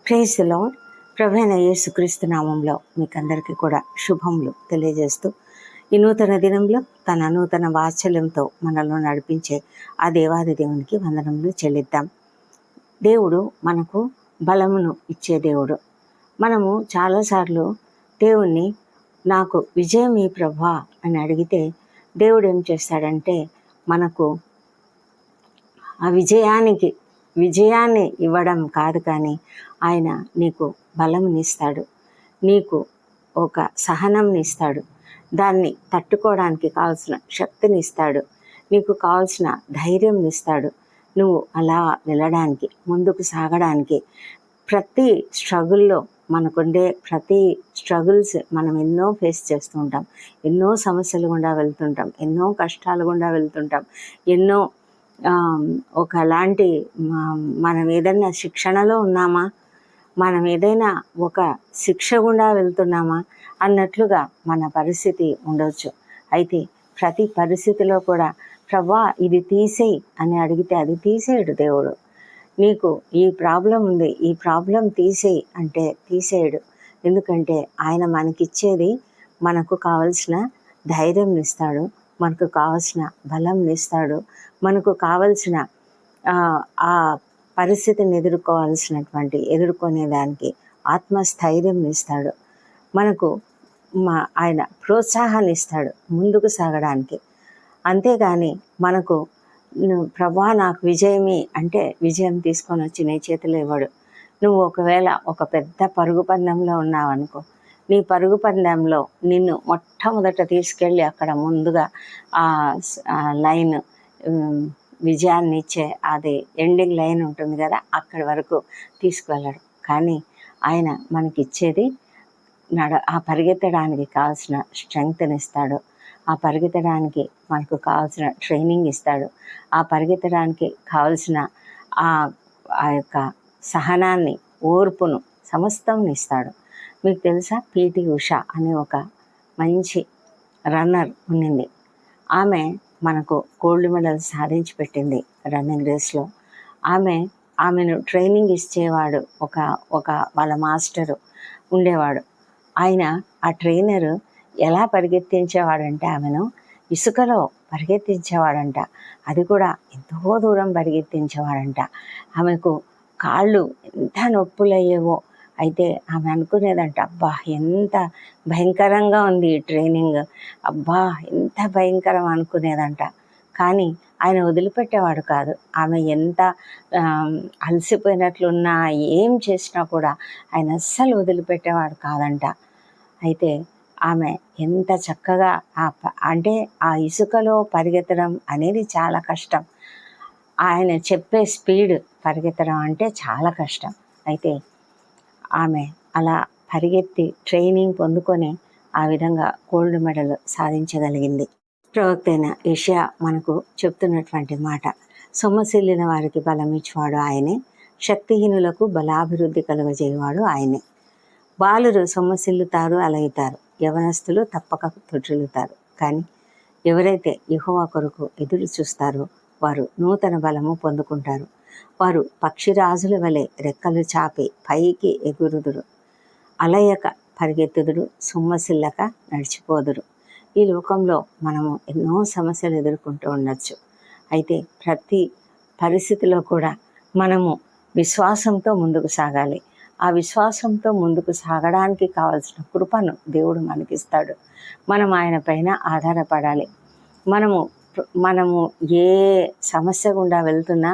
Praise the lord. ప్రభువైన యేసుక్రీస్తు నామంలో మీకందరికీ కూడా శుభములు తెలియజేస్తూ ఈ నూతన దినంలో తన నూతన వాత్సల్యంతో మనల్ని నడిపించే ఆ దేవాది దేవునికి వందనములు చెల్లిద్దాం. దేవుడు మనకు బలమును ఇచ్చే దేవుడు. మనము చాలాసార్లు దేవుణ్ణి నాకు విజయం ఈ ప్రభా అని అడిగితే దేవుడు ఏం చేస్తాడంటే మనకు ఆ విజయాన్ని ఇవ్వడం కాదు, కానీ ఆయన నీకు బలంనిస్తాడు, నీకు ఒక సహనంనిస్తాడు, దాన్ని తట్టుకోవడానికి కావాల్సిన శక్తిని ఇస్తాడు, నీకు కావాల్సిన ధైర్యంనిస్తాడు. నువ్వు అలా వెళ్ళడానికి, ముందుకు సాగడానికి, ప్రతి స్ట్రగుల్లో మనకుండే ప్రతి స్ట్రగుల్స్ మనం ఎన్నో ఫేస్ చేస్తూ ఉంటాం, ఎన్నో సమస్యలు గుండా వెళ్తుంటాం, ఎన్నో కష్టాలు గుండా వెళ్తుంటాం, ఎన్నో ఒకలాంటి మనం ఏదైనా శిక్షణలో ఉన్నామా, మనం ఏదైనా ఒక శిక్ష గుండా వెళ్తున్నామా అన్నట్లుగా మన పరిస్థితి ఉండవచ్చు. అయితే ప్రతి పరిస్థితిలో కూడా ప్రభా ఇది తీసేయి అని అడిగితే అది తీసేయడు దేవుడు. నీకు ఈ ప్రాబ్లం ఉంది, ఈ ప్రాబ్లం తీసేయి అంటే తీసేయడు. ఎందుకంటే ఆయన మనకిచ్చేది మనకు కావలసిన ధైర్యం ఇస్తాడు, మనకు కావలసిన బలం ఇస్తాడు, మనకు కావలసిన ఆ పరిస్థితిని ఎదుర్కొనేదానికి ఆత్మస్థైర్యం ఇస్తాడు, మనకు ఆయన ప్రోత్సాహాన్ని ఇస్తాడు ముందుకు సాగడానికి. అంతేగాని మనకు ప్రభా నాకు విజయమే అంటే విజయం తీసుకొని వచ్చి నీ చేతిలో ఇవ్వడు. నువ్వు ఒకవేళ ఒక పెద్ద పరుగు పందెంలో ఉన్నావనుకో, నీ పరుగు పందెంలో నిన్ను మొట్టమొదట తీసుకెళ్ళి అక్కడ ముందుగా ఆ లైన్, విజయాన్ని ఇచ్చే అది ఎండింగ్ లైన్ ఉంటుంది కదా, అక్కడి వరకు తీసుకువెళ్ళడు. కానీ ఆయన మనకిచ్చేది ఆ పరిగెత్తడానికి కావాల్సిన స్ట్రెంగ్త్ని ఇస్తాడు, ఆ పరిగెత్తడానికి మనకు కావాల్సిన ట్రైనింగ్ ఇస్తాడు, ఆ పరిగెత్తడానికి కావలసిన ఆ యొక్క సహనాన్ని, ఓర్పును, సమస్తం ఇస్తాడు. మీకు తెలుసా, పీటీ ఉషా అనే ఒక మంచి రన్నర్ ఉన్నింది. ఆమె మనకు గోల్డ్ మెడల్ సాధించి పెట్టింది రన్నింగ్ రేస్లో. ఆమెను ట్రైనింగ్ ఇచ్చేవాడు ఒక వాళ్ళ మాస్టరు ఉండేవాడు. ఆ ట్రైనరు ఎలా పరిగెత్తించేవాడంటే ఆమెను ఇసుకలో పరిగెత్తించేవాడంట. అది కూడా ఎంతో దూరం పరిగెత్తించేవాడంట. ఆమెకు కాళ్ళు ఎంత నొప్పులయ్యేవో. అయితే ఆమె అనుకునేదంట, అబ్బా ఎంత భయంకరంగా ఉంది ఈ ట్రైనింగ్, అబ్బా ఎంత భయంకరం అనుకునేదంట. కానీ ఆయన వదిలిపెట్టేవాడు కాదు. ఆమె ఎంత అలసిపోయినట్లున్నా, ఏం చేసినా కూడా ఆయన అస్సలు వదిలిపెట్టేవాడు కాదంట. అయితే ఆమె ఎంత చక్కగా అంటే ఆ ఇసుకలో పరిగెత్తడం అనేది చాలా కష్టం. ఆయన చెప్పే స్పీడ్ పరిగెత్తడం అంటే చాలా కష్టం. అయితే ఆమె అలా పరిగెత్తి ట్రైనింగ్ పొందుకొని ఆ విధంగా గోల్డ్ మెడల్ సాధించగలిగింది. ప్రవక్త అయిన యెషయా మనకు చెప్తున్నటువంటి మాట, సొమ్మసిల్లిన వారికి బలం ఇచ్చేవాడు ఆయనే, శక్తిహీనులకు బలాభివృద్ధి కలుగజేయవాడు ఆయనే. బాలురు సొమ్మసిల్లుతారు, అలగుతారు, యవనస్తులు తప్పక తొట్టిల్లుతారు. కానీ ఎవరైతే యెహోవా కొరకు ఎదురు చూస్తారో వారు నూతన బలము పొందుకుంటారు. వారు పక్షిరాజుల వలె రెక్కలు చాపి పైకి ఎగురుదురు, అలయక పరిగెత్తుదురు, సొమ్మసిల్లక నడిచిపోదురు. ఈ లోకంలో మనము ఎన్నో సమస్యలు ఎదుర్కొంటూ ఉండొచ్చు. అయితే ప్రతి పరిస్థితిలో కూడా మనము విశ్వాసంతో ముందుకు సాగాలి. ఆ విశ్వాసంతో ముందుకు సాగడానికి కావాల్సిన కృపను దేవుడు మనకిస్తాడు. మనం ఆయన పైన ఆధారపడాలి. మనము ఏ సమస్య గుండా వెళ్తున్నా,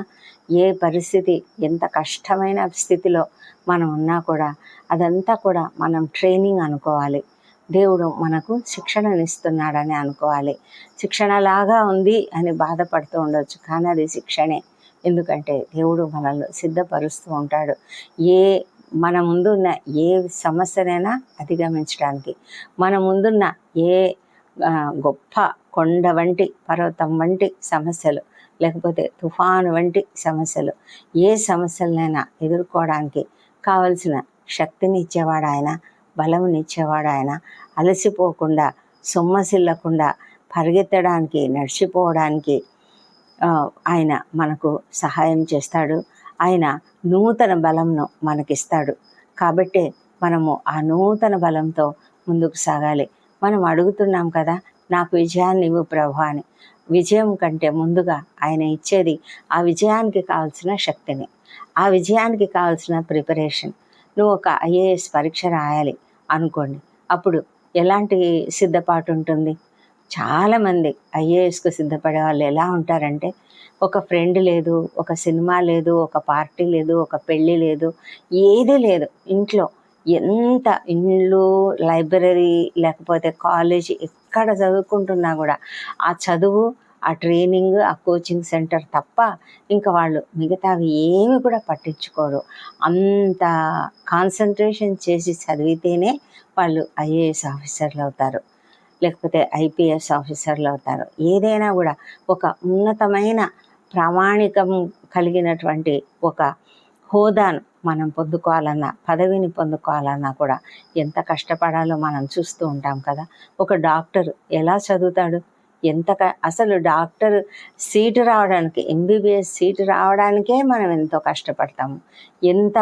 ఏ పరిస్థితి, ఎంత కష్టమైన స్థితిలో మనం ఉన్నా కూడా అదంతా కూడా మనం ట్రైనింగ్ అనుకోవాలి. దేవుడు మనకు శిక్షణనిస్తున్నాడని అనుకోవాలి. శిక్షణలాగా ఉంది అని బాధపడుతూ ఉండొచ్చు, కానీ అది శిక్షణే. ఎందుకంటే దేవుడు మనల్ని సిద్ధపరుస్తూ ఉంటాడు. మన ముందున్న ఏ సమస్యనైనా అధిగమించడానికి, మన ముందున్న ఏ గొప్ప కొండ వంటి, పర్వతం వంటి సమస్యలు, లేకపోతే తుఫాను వంటి సమస్యలు, ఏ సమస్యలనైనా ఎదుర్కోవడానికి కావలసిన శక్తిని ఇచ్చేవాడు ఆయన, బలమునిచ్చేవాడు ఆయన. అలసిపోకుండా, సొమ్మసిల్లకుండా పరిగెత్తడానికి, నడిచిపోవడానికి ఆయన మనకు సహాయం చేస్తాడు. ఆయన నూతన బలంను మనకిస్తాడు. కాబట్టే మనము ఆ నూతన బలంతో ముందుకు సాగాలి. మనం అడుగుతున్నాం కదా, నాకు విజయాన్ని ఇవ్వు ప్రభు అని. విజయం కంటే ముందుగా ఆయన ఇచ్చేది ఆ విజయానికి కావాల్సిన శక్తిని, ఆ విజయానికి కావాల్సిన ప్రిపరేషన్. నువ్వు ఒక ఐఏఎస్ పరీక్ష రాయాలి అనుకోండి, అప్పుడు ఎలాంటి సిద్ధపాటు ఉంటుంది? చాలామంది ఐఏఎస్కు సిద్ధపడే వాళ్ళు ఎలా ఉంటారంటే, ఒక ఫ్రెండ్ లేదు, ఒక సినిమా లేదు, ఒక పార్టీ లేదు, ఒక పెళ్ళి లేదు, ఏదీ లేదు ఇంట్లో. ఎంత ఇల్లు, లైబ్రరీ, లేకపోతే కాలేజీ ఎక్కడ చదువుకుంటున్నా కూడా ఆ చదువు, ఆ ట్రైనింగ్, ఆ కోచింగ్ సెంటర్ తప్ప ఇంకా వాళ్ళు మిగతావి ఏమి కూడా పట్టించుకోరు. అంత కాన్సన్ట్రేషన్ చేసి చదివితేనే వాళ్ళు ఐఏఎస్ ఆఫీసర్లు అవుతారు, లేకపోతే ఐపీఎస్ ఆఫీసర్లు అవుతారు. ఏదైనా కూడా ఒక ఉన్నతమైన ప్రామాణికం కలిగినటువంటి ఒక హోదాను మనం పొందుకోవాలన్నా, పదవిని పొందుకోవాలన్నా కూడా ఎంత కష్టపడాలో మనం చూస్తూ ఉంటాం కదా. ఒక డాక్టర్ ఎలా చదువుతాడు? అసలు డాక్టర్ సీటు రావడానికి, ఎంబీబీఎస్ సీటు రావడానికే మనం ఎంతో కష్టపడతాము, ఎంత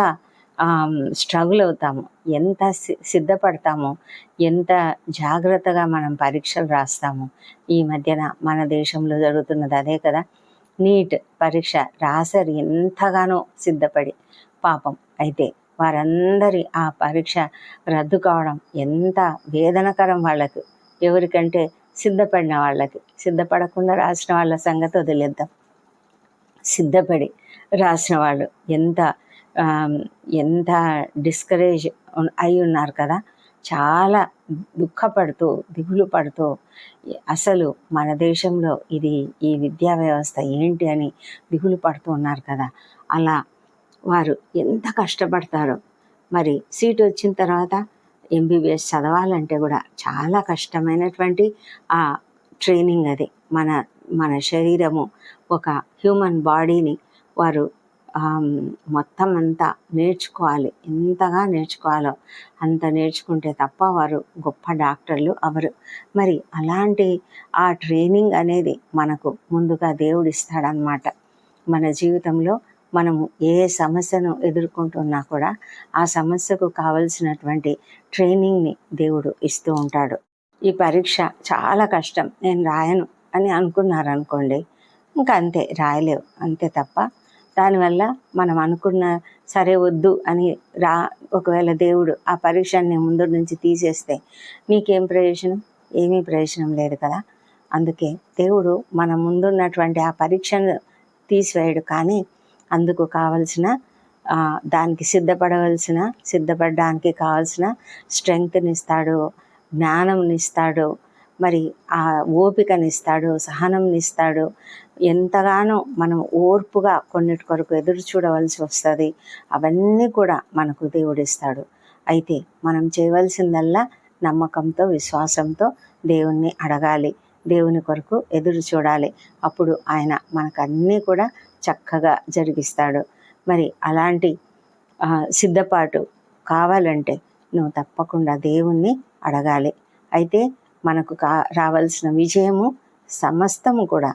స్ట్రగుల్ అవుతాము, ఎంత సిద్ధపడతాము, ఎంత జాగ్రత్తగా మనం పరీక్షలు రాస్తాము. ఈ మధ్యన మన దేశంలో జరుగుతున్నది అదే కదా. నీట్ పరీక్ష రాశారు ఎంతగానో సిద్ధపడి, పాపం. అయితే వారందరి ఆ పరీక్ష రద్దు కావడం ఎంత వేదనకరం వాళ్ళకి. ఎవరికంటే సిద్ధపడిన వాళ్ళకి. సిద్ధపడకుండా రాసిన వాళ్ళ సంగతి వదిలేద్దాం. సిద్ధపడి రాసిన వాళ్ళు ఎంత ఎంత డిస్కరేజ్ అయి ఉన్నారు కదా. చాలా దుఃఖపడుతూ, దిగులు పడుతూ, అసలు మన దేశంలో ఈ విద్యా వ్యవస్థ ఏంటి అని దిగులు పడుతూ ఉన్నారు కదా. అలా వారు ఎంత కష్టపడతారో. మరి సీటు వచ్చిన తర్వాత ఎంబీబీఎస్ చదవాలంటే కూడా చాలా కష్టమైనటువంటి ఆ ట్రైనింగ్ అది. మన శరీరము, ఒక హ్యూమన్ బాడీని వారు మొత్తం అంతా నేర్చుకోవాలి. ఎంతగా నేర్చుకోవాలో అంత నేర్చుకుంటే తప్ప వారు గొప్ప డాక్టర్లు అవరు. మరి అలాంటి ఆ ట్రైనింగ్ అనేది మనకు ముందుగా దేవుడు ఇస్తాడనమాట. మన జీవితంలో మనము ఏ సమస్యను ఎదుర్కొంటున్నా కూడా ఆ సమస్యకు కావలసినటువంటి ట్రైనింగ్ని దేవుడు ఇస్తూ ఉంటాడు. ఈ పరీక్ష చాలా కష్టం, నేను రాయను అని అనుకున్నారనుకోండి, ఇంకా అంతే, రాయలేవు, అంతే తప్ప. దానివల్ల మనం అనుకున్న సరే వద్దు అని ఒకవేళ దేవుడు ఆ పరీక్షని ముందు నుంచి తీసేస్తే నీకేం ప్రయోజనం? ఏమీ ప్రయోజనం లేదు కదా. అందుకే దేవుడు మన ముందున్నటువంటి ఆ పరీక్షను తీసివేయడు, కానీ అందుకు కావలసిన దానికి సిద్ధపడడానికి కావాల్సిన స్ట్రెంగ్త్నిస్తాడు, జ్ఞానంనిస్తాడు, మరి ఆ ఓపికనిస్తాడు, సహనంనిస్తాడు. ఎంతగానో మనం ఓర్పుగా కొన్నిటి కొరకు ఎదురు చూడవలసి వస్తుంది. అవన్నీ కూడా మనకు దేవుడిస్తాడు. అయితే మనం చేయవలసిందల్లా నమ్మకంతో, విశ్వాసంతో దేవుణ్ణి అడగాలి, దేవుని కొరకు ఎదురు చూడాలి. అప్పుడు ఆయన మనకు అన్నీ కూడా చక్కగా జరిగిస్తాడు. మరి అలాంటి సిద్ధపాటు కావాలంటే నువ్వు తప్పకుండా దేవుణ్ణి అడగాలి. అయితే మనకు రావాల్సిన విజయము సమస్తము కూడా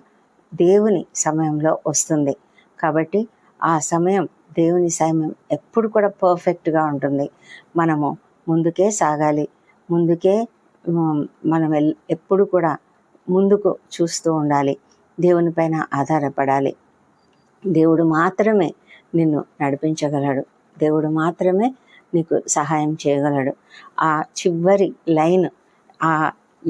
దేవుని సమయంలో వస్తుంది. కాబట్టి ఆ సమయం, దేవుని సమయం ఎప్పుడు కూడా పర్ఫెక్ట్గా ఉంటుంది. మనము ముందుకే సాగాలి, ముందుకే మనం ఎప్పుడు కూడా ముందుకు చూస్తూ ఉండాలి, దేవుని పైన ఆధారపడాలి. దేవుడు మాత్రమే నిన్ను నడిపించగలడు, దేవుడు మాత్రమే నీకు సహాయం చేయగలడు. ఆ చివరి లైన్, ఆ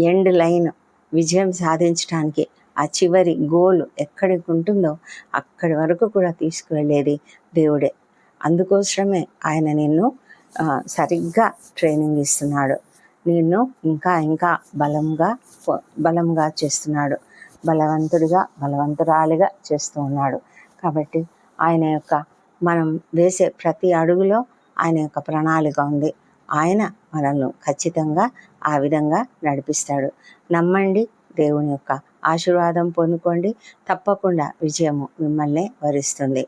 ఎండ్ లైన్, విజయం సాధించడానికి ఆ చివరి గోల్ ఎక్కడికి ఉంటుందో అక్కడి వరకు కూడా తీసుకువెళ్ళేది దేవుడే. అందుకోసమే ఆయన నిన్ను సరిగ్గా ట్రైనింగ్ ఇస్తున్నాడు, నిన్ను ఇంకా ఇంకా బలంగా చేస్తున్నాడు, బలవంతురాలిగా చేస్తూ ఉన్నాడు. కాబట్టి ఆయన యొక్క మనం వేసే ప్రతి అడుగులో ఆయన యొక్క ప్రణాళిక ఉంది. ఆయన మనల్ని ఖచ్చితంగా ఆ విధంగా నడిపిస్తాడు. నమ్మండి, దేవుని యొక్క ఆశీర్వాదం పొందుకోండి, తప్పకుండా విజయము మిమ్మల్ని వరిస్తుంది.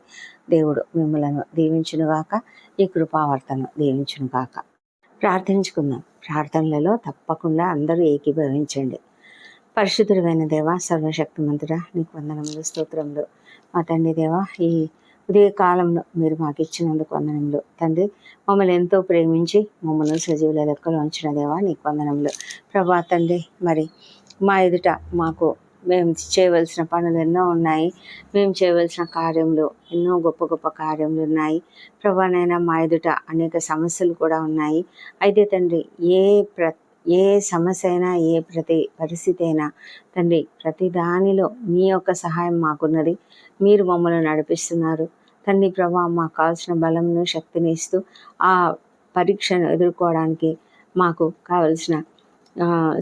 దేవుడు మిమ్మలను దీవించునుగాక, ఈ కృపావర్తను దీవించునుగాక. ప్రార్థించుకుందాం. ప్రార్థనలలో తప్పకుండా అందరూ ఏకీభవించండి. పరిశుద్ధుడైన దేవ, సర్వశక్తిమంతుడా, నీకు వందనములు, స్తోత్రములు. మా తండ్రి దేవ, ఈ ఉదయ కాలంలో మీరు మాకు ఇచ్చినందుకు వందనములు తండ్రి. మమ్మల్ని ఎంతో ప్రేమించి మమ్మల్ని సజీవుల లెక్కలో ఉంచిన దేవా నీకు వందనములు ప్రభా తండ్రి. మరి మా ఎదుట మాకు మేము చేయవలసిన పనులు ఎన్నో ఉన్నాయి, మేము చేయవలసిన కార్యములు ఎన్నో గొప్ప గొప్ప కార్యములు ఉన్నాయి ప్రభానైనా. మా ఎదుట అనేక సమస్యలు కూడా ఉన్నాయి. అయితే తండ్రి ఏ సమస్య అయినా, ఏ పరిస్థితి అయినా తండ్రి, ప్రతి దానిలో మీ యొక్క సహాయం మాకున్నది. మీరు మమ్మల్ని నడిపిస్తున్నారు తండ్రి ప్రభా. మాకు కావాల్సిన బలంను, శక్తిని ఇస్తూ ఆ పరీక్షను ఎదుర్కోవడానికి మాకు కావలసిన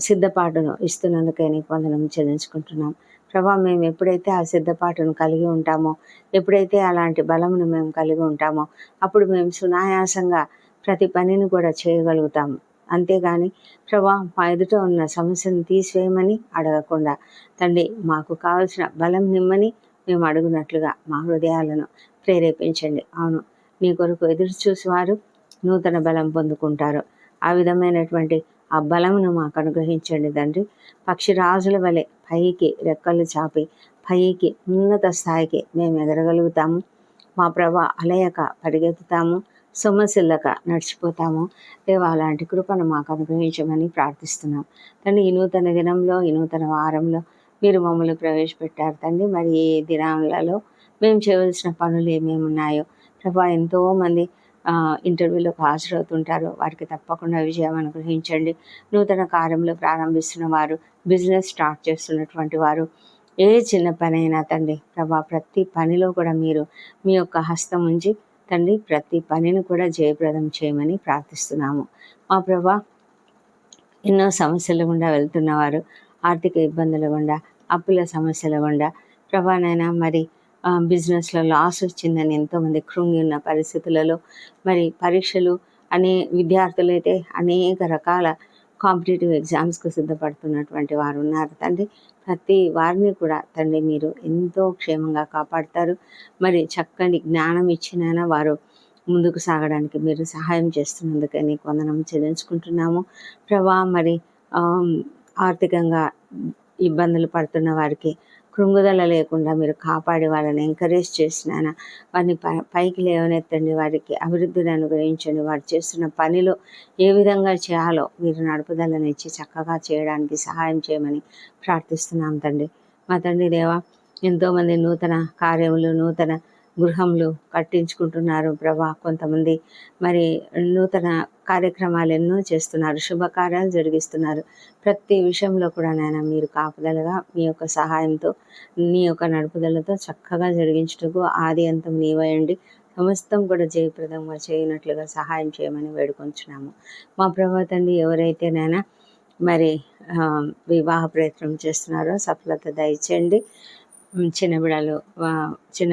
సిద్ధపాటును ఇస్తున్నందుకే నీకు వందనం చెల్లించుకుంటున్నాం ప్రభా. మేము ఎప్పుడైతే ఆ సిద్ధపాటును కలిగి ఉంటామో, ఎప్పుడైతే అలాంటి బలమును మేము కలిగి ఉంటామో, అప్పుడు మేము సునాయాసంగా ప్రతి పనిని కూడా చేయగలుగుతాము. అంతేగాని ప్రభా మా ఎదుట ఉన్న సమస్యను తీసివేయమని అడగకుండా తండ్రి, మాకు కావలసిన బలం నిమ్మని మేము అడుగునట్లుగా మా హృదయాలను ప్రేరేపించండి. అవును, నీ కొరకు ఎదురు చూసేవారు నూతన బలం పొందుకుంటారు. ఆ విధమైనటువంటి ఆ బలమును మాకు అనుగ్రహించండి తండ్రి. పక్షిరాజుల వలె పైకి రెక్కలు చాపి పైకి ఉన్నత స్థాయికి మేము ఎగరగలుగుతాము. మా ప్రభా అలయక పరిగెత్తుతాము, సొమ్మసిల్లక నడిచిపోతాము. దేవా అలాంటి కృపను మాకు అనుగ్రహించమని ప్రార్థిస్తున్నాం తండ్రి. ఈ నూతన దినంలో, ఈ నూతన వారంలో మీరు మమ్మల్ని ప్రవేశపెట్టారు తండ్రి. మరి ఈ దినాలలో మేము చేయవలసిన పనులు ఏమేమి ఉన్నాయో ప్రభా, ఎంతోమంది ఇంటర్వ్యూలకు హాజరవుతుంటారు. వారికి తప్పకుండా విజయం అనుగ్రహించండి. నూతన కార్యంలో ప్రారంభిస్తున్న వారు, బిజినెస్ స్టార్ట్ చేస్తున్నటువంటి వారు, ఏ చిన్న పని అయినా తండ్రి ప్రభా, ప్రతి పనిలో కూడా మీరు మీ యొక్క హస్తం ఉంచి తండ్రి ప్రతి పనిని కూడా జయప్రదం చేయమని ప్రార్థిస్తున్నాము. మా ప్రభా, ఎన్నో సమస్యల గుండా వెళ్తున్నవారు, ఆర్థిక ఇబ్బందుల గుండా, అప్పుల సమస్యల గుండా ప్రభానైనా, మరి బిజినెస్లో లాస్ వచ్చిందని ఎంతోమంది కృంగి ఉన్న పరిస్థితులలో, మరి పరీక్షలు విద్యార్థులు అయితే అనేక రకాల కాంపిటేటివ్ ఎగ్జామ్స్కు సిద్ధపడుతున్నటువంటి వారు ఉన్నారు తండ్రి. ప్రతి వారిని కూడా తండ్రి మీరు ఎంతో క్షేమంగా కాపాడతారు. మరి చక్కని జ్ఞానం ఇచ్చినైనా వారు ముందుకు సాగడానికి మీరు సహాయం చేస్తున్నందుకే నీకు వందనం చెల్లించుకుంటున్నాము ప్రభా. మరి ఆర్థికంగా ఇబ్బందులు పడుతున్న వారికి కృంగుదల లేకుండా మీరు కాపాడి వాళ్ళని ఎంకరేజ్ చేసినాన, వారిని పైకి లేవనెత్తండి, వారికి అభివృద్ధిని అనుగ్రహించండి. వారు చేస్తున్న పనిలో ఏ విధంగా చేయాలో మీరు నడుపుదలను ఇచ్చి చక్కగా చేయడానికి సహాయం చేయమని ప్రార్థిస్తున్నాం తండ్రి. మా తండ్రి దేవా, ఎంతోమంది నూతన కార్యములు, నూతన గృహములు కట్టించుకుంటున్నారు ప్రభా. కొంతమంది మరి నూతన కార్యక్రమాలు ఎన్నో చేస్తున్నారు, శుభకార్యాలు జరిగిస్తున్నారు. ప్రతి విషయంలో కూడా నాయన మీరు కాపుదలగా మీ యొక్క సహాయంతో, నీ యొక్క నడుపుదలతో చక్కగా జరిగించుటకు ఆది అంతం నీవేయండి. సమస్తం కూడా జయప్రదంగా చేయనట్లుగా సహాయం చేయమని వేడుకొంచున్నాము మా ప్రభా తండ్రి. ఎవరైతే నాయన మరి వివాహ ప్రయత్నం చేస్తున్నారో సఫలత దయచేయండి. చిన్న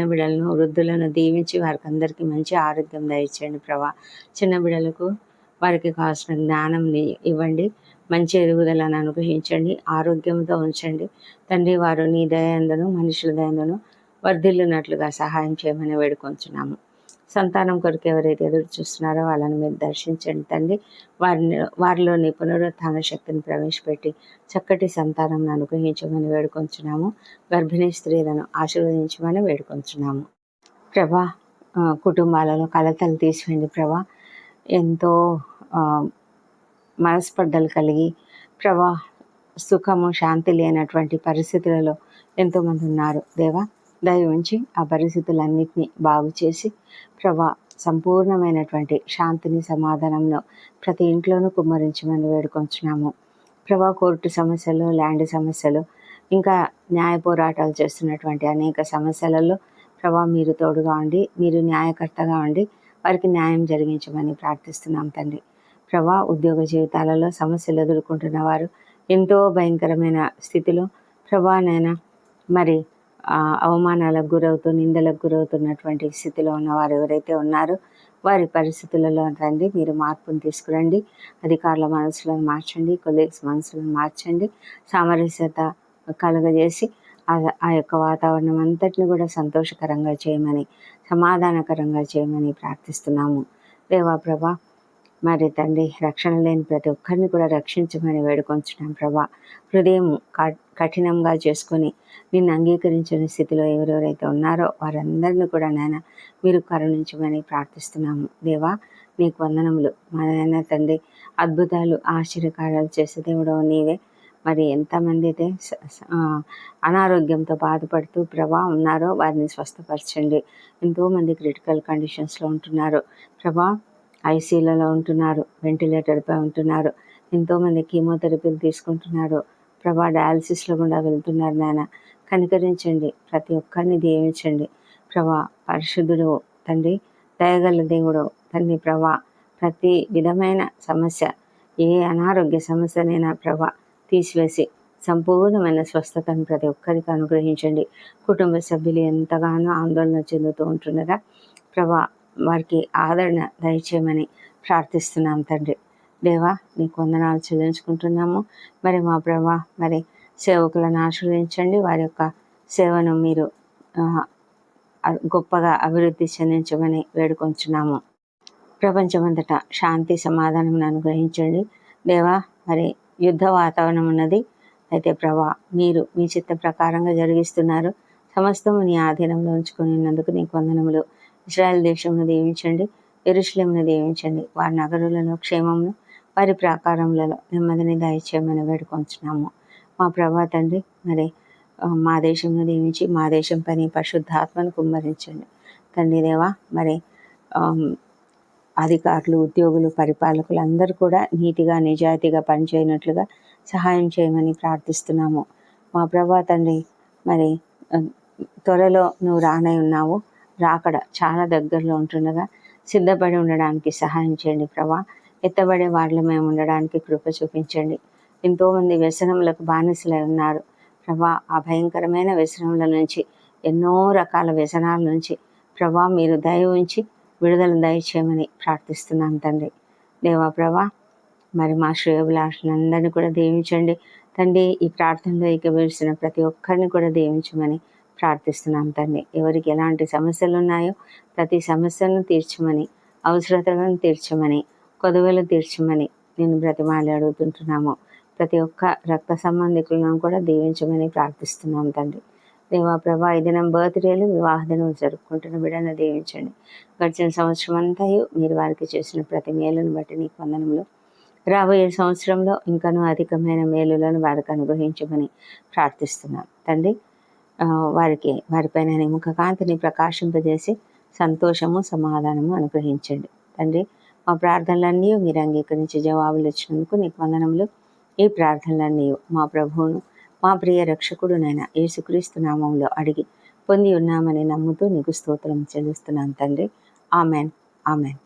బిడ్డలను, వృద్ధులను దీవించి వారికి అందరికీ మంచి ఆరోగ్యం దయచేయండి ప్రభా. చిన్న బిడ్డలకు వారికి కావాల్సిన జ్ఞానం ఇవ్వండి, మంచి ఎదుగుదలను అనుగ్రహించండి, ఆరోగ్యంతో ఉంచండి తండ్రి. వారు నీ దయందును మనుషుల దయందును వర్ధిల్లునట్లుగా సహాయం చేయమని వేడుకొంచున్నాము. సంతానం కొరకు ఎవరైతే ఎదురు చూస్తున్నారో వాళ్ళని మీరు దర్శించండి తండ్రి. వారిలోని పునరుత్థాన శక్తిని ప్రవేశపెట్టి చక్కటి సంతానం అనుగ్రహించమని వేడుకొంచున్నాము. గర్భిణీ స్త్రీలను ఆశీర్వదించమని వేడుకొంచున్నాము ప్రభా. కుటుంబాలలో కలతలు తీసివేయండి ప్రభా. ఎంతో మనస్పర్ధలు కలిగి ప్రభా, సుఖము శాంతి లేనటువంటి పరిస్థితులలో ఎంతోమంది ఉన్నారు దేవా. దయ ఉంచి ఆ పరిస్థితులన్నింటినీ బాగు చేసి ప్రభా, సంపూర్ణమైనటువంటి శాంతిని, సమాధానంలో ప్రతి ఇంట్లోనూ కుమ్మరించమని వేడుకొంచున్నాము ప్రభా. కోర్టు సమస్యలు, ల్యాండ్ సమస్యలు, ఇంకా న్యాయ పోరాటాలు చేస్తున్నటువంటి అనేక సమస్యలలో ప్రభా మీరు తోడుగా ఉండి, మీరు న్యాయకర్తగా ఉండి వారికి న్యాయం జరిగించమని ప్రార్థిస్తున్నాం తండ్రి ప్రభా. ఉద్యోగ జీవితాలలో సమస్యలు ఎదుర్కొంటున్న వారు, ఎంతో భయంకరమైన స్థితిలో ప్రభానైనా మరి అవమానాలకు గురవుతూ, నిందలకు గురవుతున్నటువంటి స్థితిలో ఉన్నవారు ఎవరైతే ఉన్నారో వారి పరిస్థితులలో తండ్రి మీరు మార్పును తీసుకురండి. అధికారుల మనసులను మార్చండి, కొలీగ్స్ మనసులను మార్చండి, సామరస్యత కలుగజేసి ఆ యొక్క వాతావరణం అంతటిని కూడా సంతోషకరంగా చేయమని, సమాధానకరంగా చేయమని ప్రార్థిస్తున్నాము దేవా ప్రభా. మరి తండ్రి రక్షణ లేని ప్రతి ఒక్కరిని కూడా రక్షించమని వేడుకొంచున్నాం ప్రభా. హృదయం కఠినంగా చేసుకొని నిన్ను అంగీకరించిన స్థితిలో ఎవరెవరైతే ఉన్నారో వారందరినీ కూడా నాయన మీరు కరుణించమని ప్రార్థిస్తున్నాము. దేవా నీకు వందనములు. మా నాయన తండ్రి, అద్భుతాలు ఆశ్చర్యకార్యాలు చేసే దేవుడవు నీవే. మరి ఎంతమంది అయితే అనారోగ్యంతో బాధపడుతూ ప్రభా ఉన్నారో వారిని స్వస్థపరచండి. ఎంతోమంది క్రిటికల్ కండిషన్స్లో ఉంటున్నారు ప్రభా, ఐసీయూలలో ఉంటున్నారు, వెంటిలేటర్పై ఉంటున్నారు, ఎంతోమంది కీమోథెరపీలు తీసుకుంటున్నారు ప్రభా, డయాలసిస్లో గుండా వెళ్తున్నారు. నాయన కనికరించండి, ప్రతి ఒక్కరిని దీవించండి ప్రభా. పరిశుద్ధుడు తండ్రి, దయగల దేవుడు తండ్రి ప్రభా, ప్రతి విధమైన సమస్య, ఏ అనారోగ్య సమస్యనైనా ప్రభా తీసివేసి సంపూర్ణమైన స్వస్థతను ప్రతి ఒక్కరికి అనుగ్రహించండి. కుటుంబ సభ్యులు ఎంతగానో ఆందోళన చెందుతూ ఉంటుండగా ప్రభా వారికి ఆదరణ దయచేయమని ప్రార్థిస్తున్నాం తండ్రి. దేవా నీకు వందనాలు చెల్లించుకుంటున్నాము. మరి మా ప్రభా, మరి సేవకులను ఆశీర్వదించండి. వారి యొక్క సేవను మీరు గొప్పగా అభివృద్ధి చెందించమని వేడుకొంచున్నాము. ప్రపంచమంతటా శాంతి సమాధానం అనుగ్రహించండి దేవా. మరి యుద్ధ వాతావరణం ఉన్నది, అయితే ప్రభా మీరు మీ చిత్త ప్రకారంగా జరిగిస్తున్నారు. సమస్తము నీ ఆధీనంలో ఉంచుకొని ఉన్నందుకు నీకు వందనములు. ఇశ్రాయేల్ దేశంను దీవించండి, యెరూషలేమును దీవించండి. వారి నగరులలో క్షేమమును, వారి ప్రాకారములలో నెమ్మదిని దయచేయమని వేడుకొంచున్నాము. మా ప్రభా తండ్రి, మరి మా దేశంను దీవించి మా దేశం పని పరిశుద్ధాత్మను కుమ్మరించండి తండ్రి దేవా. మరి అధికారులు, ఉద్యోగులు, పరిపాలకులు అందరూ కూడా నీతిగా నిజాయితీగా పనిచేయనట్లుగా సహాయం చేయమని ప్రార్థిస్తున్నాము. మా ప్రభా తండ్రి, మరి త్వరలో నువ్వు రానై ఉన్నావు, రాకడ చాలా దగ్గరలో ఉంటుండగా సిద్ధపడి ఉండడానికి సహాయం చేయండి ప్రభా. ఎత్తబడే వారిలో మేము ఉండడానికి కృప చూపించండి. ఎంతోమంది వ్యసనములకు బానిసలై ఉన్నారు ప్రభా. ఆ భయంకరమైన వ్యసనముల నుంచి, ఎన్నో రకాల వ్యసనాల నుంచి ప్రభా మీరు దయ ఉంచి విడుదల దయచేయమని ప్రార్థిస్తున్నాం తండ్రి దేవా. ప్రభా మరి మా శ్రేయోభిలాషులందరినీ కూడా దీవించండి తండ్రి. ఈ ప్రార్థనలో ఏకీభవించిన ప్రతి ఒక్కరిని కూడా దీవించమని ప్రార్థిస్తున్నాం తండ్రి. ఎవరికి ఎలాంటి సమస్యలు ఉన్నాయో ప్రతి సమస్యలను తీర్చమని, అవసరతలను తీర్చమని, కొదవలు తీర్చమని నేను బ్రతిమాలి అడుగుతుంటున్నాము. ప్రతి ఒక్క రక్త సంబంధికులను కూడా దీవించమని ప్రార్థిస్తున్నాం తండ్రి దేవా. ప్రభా ఈ దినం బర్త్డేలు, వివాహ దినం జరుపుకుంటున్న బిడ్డను దీవించండి. గడిచిన సంవత్సరం అంతా మీరు వారికి చేసిన ప్రతి మేలును బట్టి నీకు వందనములు. రాబోయే సంవత్సరంలో ఇంకనూ అధికమైన మేలులను వారికి అనుగ్రహించమని ప్రార్థిస్తున్నాం తండ్రి. వారిపైన నీ ముఖ కాంతిని ప్రకాశింపజేసి సంతోషము, సమాధానము అనుగ్రహించండి తండ్రి. మా ప్రార్థనలన్నీ మీరు అంగీకరించి జవాబులు ఇచ్చినందుకు నీకు వందనములు. ఈ ప్రార్థనలన్నీ మా ప్రభువును, మా ప్రియ రక్షకుడునైన యేసుక్రీస్తు నామములో అడిగి పొంది ఉన్నామని నమ్ముతూ నీకు స్తోత్రం చెల్లిస్తున్నాను తండ్రి. Amen, amen.